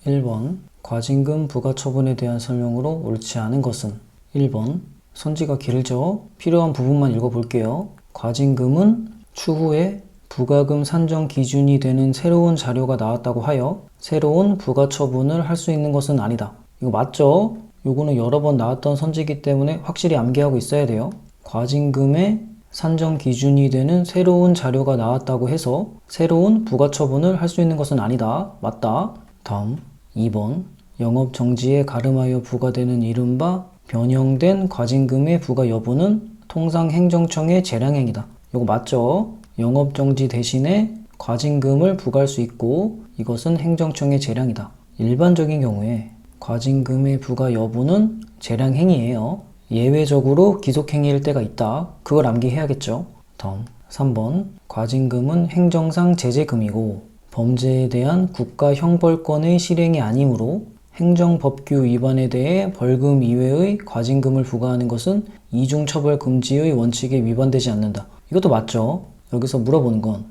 1번 과징금 부과 처분에 대한 설명으로 옳지 않은 것은 1번 선지가 길죠? 필요한 부분만 읽어볼게요. 과징금은 추후에 부과금 산정 기준이 되는 새로운 자료가 나왔다고 하여 새로운 부과 처분을 할 수 있는 것은 아니다. 이거 맞죠? 요거는 여러 번 나왔던 선지이기 때문에 확실히 암기하고 있어야 돼요. 과징금의 산정 기준이 되는 새로운 자료가 나왔다고 해서 새로운 부과 처분을 할 수 있는 것은 아니다. 맞다. 다음 2번 영업정지에 가름하여 부과되는 이른바 변형된 과징금의 부과 여부는 통상 행정청의 재량행위다. 이거 맞죠? 영업정지 대신에 과징금을 부과할 수 있고 이것은 행정청의 재량이다. 일반적인 경우에 과징금의 부과 여부는 재량행위예요. 예외적으로 기속행위일 때가 있다. 그걸 암기해야겠죠. 다음 3번 과징금은 행정상 제재금이고 범죄에 대한 국가 형벌권의 실행이 아니므로 행정법규 위반에 대해 벌금 이외의 과징금을 부과하는 것은 이중처벌 금지의 원칙에 위반되지 않는다. 이것도 맞죠? 여기서 물어보는 건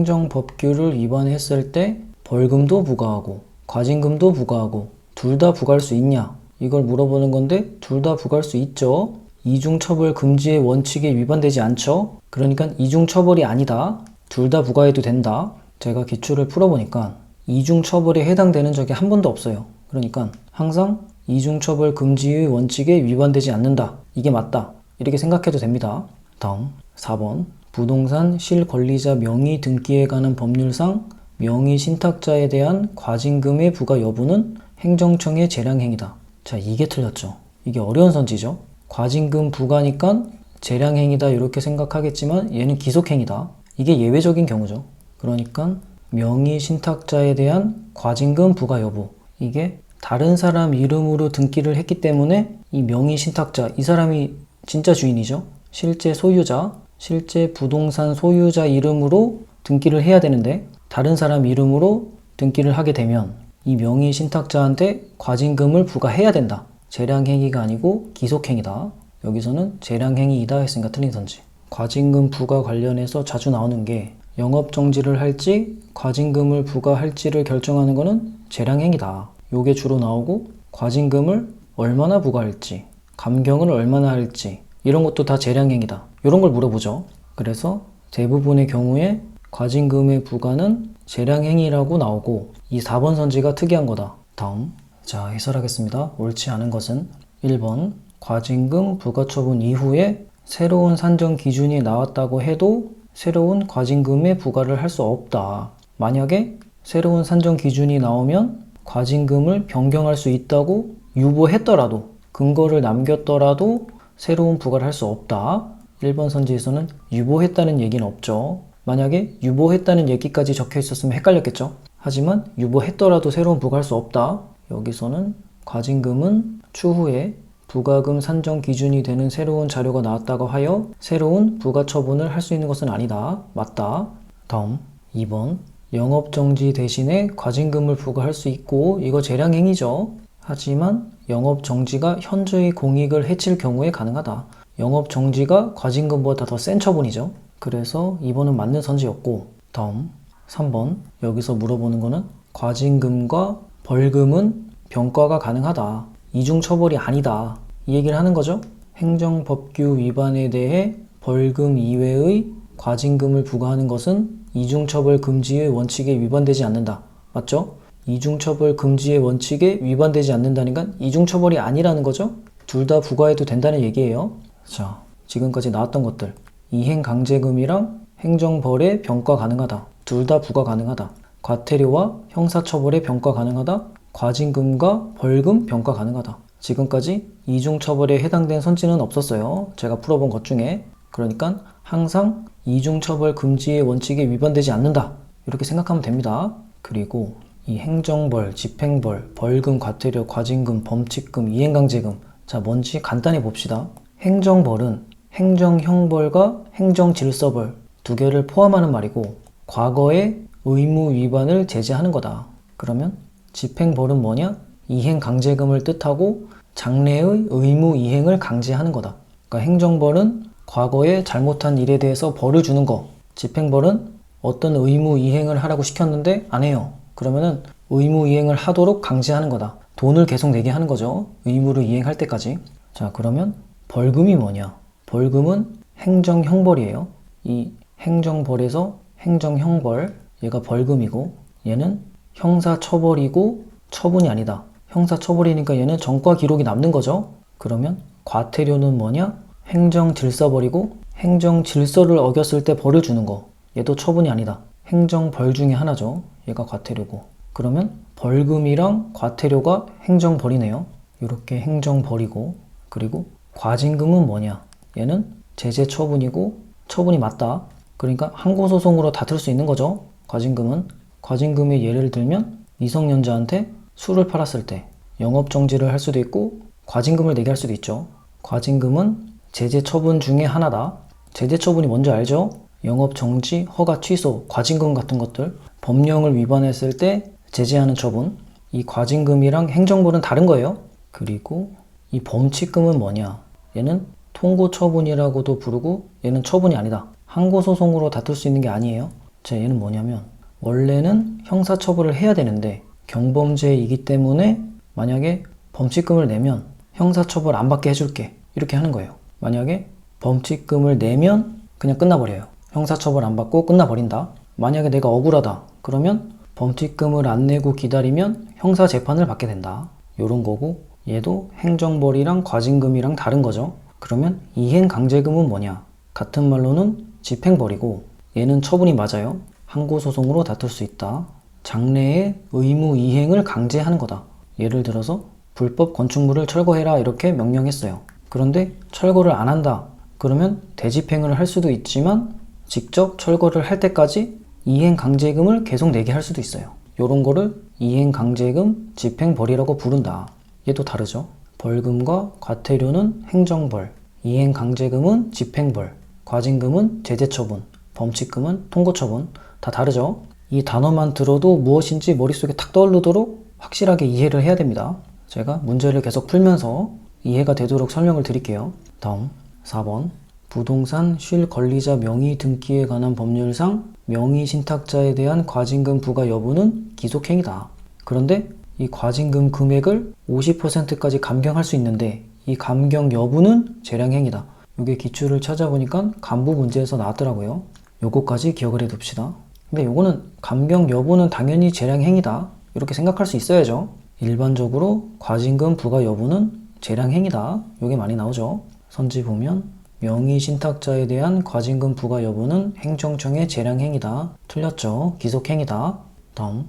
행정법규를 위반했을 때 벌금도 부과하고 과징금도 부과하고 둘 다 부과할 수 있냐? 이걸 물어보는 건데 둘 다 부과할 수 있죠? 이중처벌 금지의 원칙에 위반되지 않죠? 그러니까 이중처벌이 아니다. 둘 다 부과해도 된다. 제가 기출을 풀어보니까 이중처벌에 해당되는 적이 한 번도 없어요. 그러니까 항상 이중처벌 금지의 원칙에 위반되지 않는다. 이게 맞다. 이렇게 생각해도 됩니다. 다음 4번 부동산 실권리자 명의 등기에 관한 법률상 명의 신탁자에 대한 과징금의 부과 여부는 행정청의 재량행위다. 자, 이게 틀렸죠. 이게 어려운 선지죠. 과징금 부과니까 재량행위다 이렇게 생각하겠지만 얘는 기속행위다. 이게 예외적인 경우죠. 그러니까 명의 신탁자에 대한 과징금 부과 여부, 이게 다른 사람 이름으로 등기를 했기 때문에 이 명의 신탁자, 이 사람이 진짜 주인이죠. 실제 소유자, 실제 부동산 소유자 이름으로 등기를 해야 되는데 다른 사람 이름으로 등기를 하게 되면 이 명의 신탁자한테 과징금을 부과해야 된다. 재량행위가 아니고 기속행위다. 여기서는 재량행위이다 했으니까 틀린 선지. 과징금 부과 관련해서 자주 나오는 게 영업정지를 할지 과징금을 부과할지를 결정하는 것은 재량행위다. 요게 주로 나오고 과징금을 얼마나 부과할지 감경을 얼마나 할지 이런 것도 다 재량행위다. 이런 걸 물어보죠. 그래서 대부분의 경우에 과징금의 부과는 재량행위라고 나오고 이 4번 선지가 특이한 거다. 다음 자 해설하겠습니다. 옳지 않은 것은 1번 과징금 부과 처분 이후에 새로운 산정 기준이 나왔다고 해도 새로운 과징금의 부과를 할 수 없다. 만약에 새로운 산정 기준이 나오면 과징금을 변경할 수 있다고 유보했더라도 근거를 남겼더라도 새로운 부과를 할 수 없다. 1번 선지에서는 유보했다는 얘기는 없죠. 만약에 유보했다는 얘기까지 적혀 있었으면 헷갈렸겠죠. 하지만 유보했더라도 새로운 부과할 수 없다. 여기서는 과징금은 추후에 부과금 산정 기준이 되는 새로운 자료가 나왔다고 하여 새로운 부과 처분을 할 수 있는 것은 아니다. 맞다. 다음 2번 영업정지 대신에 과징금을 부과할 수 있고 이거 재량행위죠. 하지만 영업정지가 현저히 공익을 해칠 경우에 가능하다. 영업정지가 과징금보다 더 센 처분이죠. 그래서 2번은 맞는 선지였고 다음 3번 여기서 물어보는 거는 과징금과 벌금은 병과가 가능하다. 이중처벌이 아니다. 이 얘기를 하는 거죠. 행정법규 위반에 대해 벌금 이외의 과징금을 부과하는 것은 이중처벌 금지의 원칙에 위반되지 않는다. 맞죠? 이중처벌 금지의 원칙에 위반되지 않는다니까 이중처벌이 아니라는 거죠. 둘 다 부과해도 된다는 얘기예요. 자, 지금까지 나왔던 것들 이행강제금이랑 행정벌의 병과 가능하다. 둘 다 부과 가능하다. 과태료와 형사처벌의 병과 가능하다. 과징금과 벌금 병과 가능하다. 지금까지 이중처벌에 해당된 선지는 없었어요. 제가 풀어본 것 중에. 그러니까 항상 이중처벌 금지의 원칙에 위반되지 않는다. 이렇게 생각하면 됩니다. 그리고 이 행정벌, 집행벌, 벌금, 과태료, 과징금, 범칙금, 이행강제금 자 뭔지 간단히 봅시다. 행정벌은 행정형벌과 행정질서벌 두 개를 포함하는 말이고 과거의 의무 위반을 제재하는 거다. 그러면 집행벌은 뭐냐? 이행강제금을 뜻하고 장래의 의무 이행을 강제하는 거다. 그러니까 행정벌은 과거에 잘못한 일에 대해서 벌을 주는 거. 집행벌은 어떤 의무 이행을 하라고 시켰는데 안 해요. 그러면은 의무 이행을 하도록 강제하는 거다. 돈을 계속 내게 하는 거죠. 의무를 이행할 때까지. 자, 그러면 벌금이 뭐냐? 벌금은 행정형벌이에요. 이 행정벌에서 행정형벌, 얘가 벌금이고 얘는 형사처벌이고 처분이 아니다. 형사처벌이니까 얘는 전과 기록이 남는 거죠. 그러면 과태료는 뭐냐? 행정질서벌이고 행정질서를 어겼을 때 벌을 주는 거. 얘도 처분이 아니다. 행정벌 중에 하나죠. 얘가 과태료고. 그러면 벌금이랑 과태료가 행정벌이네요. 이렇게 행정벌이고, 그리고 과징금은 뭐냐? 얘는 제재 처분이고 처분이 맞다. 그러니까 항고소송으로 다툴 수 있는 거죠. 과징금은. 과징금의 예를 들면 미성년자한테 술을 팔았을 때 영업정지를 할 수도 있고 과징금을 내게 할 수도 있죠. 과징금은 제재 처분 중에 하나다. 제재 처분이 뭔지 알죠? 영업정지, 허가 취소, 과징금 같은 것들, 법령을 위반했을 때 제재하는 처분. 이 과징금이랑 행정벌은 다른 거예요. 그리고 이 범칙금은 뭐냐? 얘는 통고처분이라고도 부르고 얘는 처분이 아니다. 항고소송으로 다툴 수 있는 게 아니에요. 자, 얘는 뭐냐면 원래는 형사처벌을 해야 되는데 경범죄이기 때문에 만약에 범칙금을 내면 형사처벌 안 받게 해줄게. 이렇게 하는 거예요. 만약에 범칙금을 내면 그냥 끝나버려요. 형사처벌 안 받고 끝나버린다. 만약에 내가 억울하다. 그러면 범칙금을 안 내고 기다리면 형사재판을 받게 된다. 요런 거고 얘도 행정벌이랑 과징금이랑 다른 거죠. 그러면 이행강제금은 뭐냐? 같은 말로는 집행벌이고 얘는 처분이 맞아요. 항고소송으로 다툴 수 있다. 장래에 의무 이행을 강제하는 거다. 예를 들어서 불법 건축물을 철거해라 이렇게 명령했어요. 그런데 철거를 안 한다. 그러면 대집행을 할 수도 있지만 직접 철거를 할 때까지 이행강제금을 계속 내게 할 수도 있어요. 요런 거를 이행강제금, 집행벌이라고 부른다. 얘도 다르죠. 벌금과 과태료는 행정벌, 이행강제금은 집행벌, 과징금은 제재처분, 범칙금은 통고처분. 다 다르죠. 이 단어만 들어도 무엇인지 머릿속에 탁 떠오르도록 확실하게 이해를 해야 됩니다. 제가 문제를 계속 풀면서 이해가 되도록 설명을 드릴게요. 다음 4번 부동산 쉴 권리자 명의 등기에 관한 법률상 명의 신탁자에 대한 과징금 부과 여부는 기속행위다. 그런데 이 과징금 금액을 50%까지 감경할 수 있는데 이 감경 여부는 재량행위다. 이게 기출을 찾아보니까 간부 문제에서 나왔더라고요. 요거까지 기억을 해둡시다. 근데 요거는 감경 여부는 당연히 재량행위다. 이렇게 생각할 수 있어야죠. 일반적으로 과징금 부과 여부는 재량행위다. 요게 많이 나오죠. 선지 보면 명의 신탁자에 대한 과징금 부과 여부는 행정청의 재량행위다. 틀렸죠. 기속행위다. 다음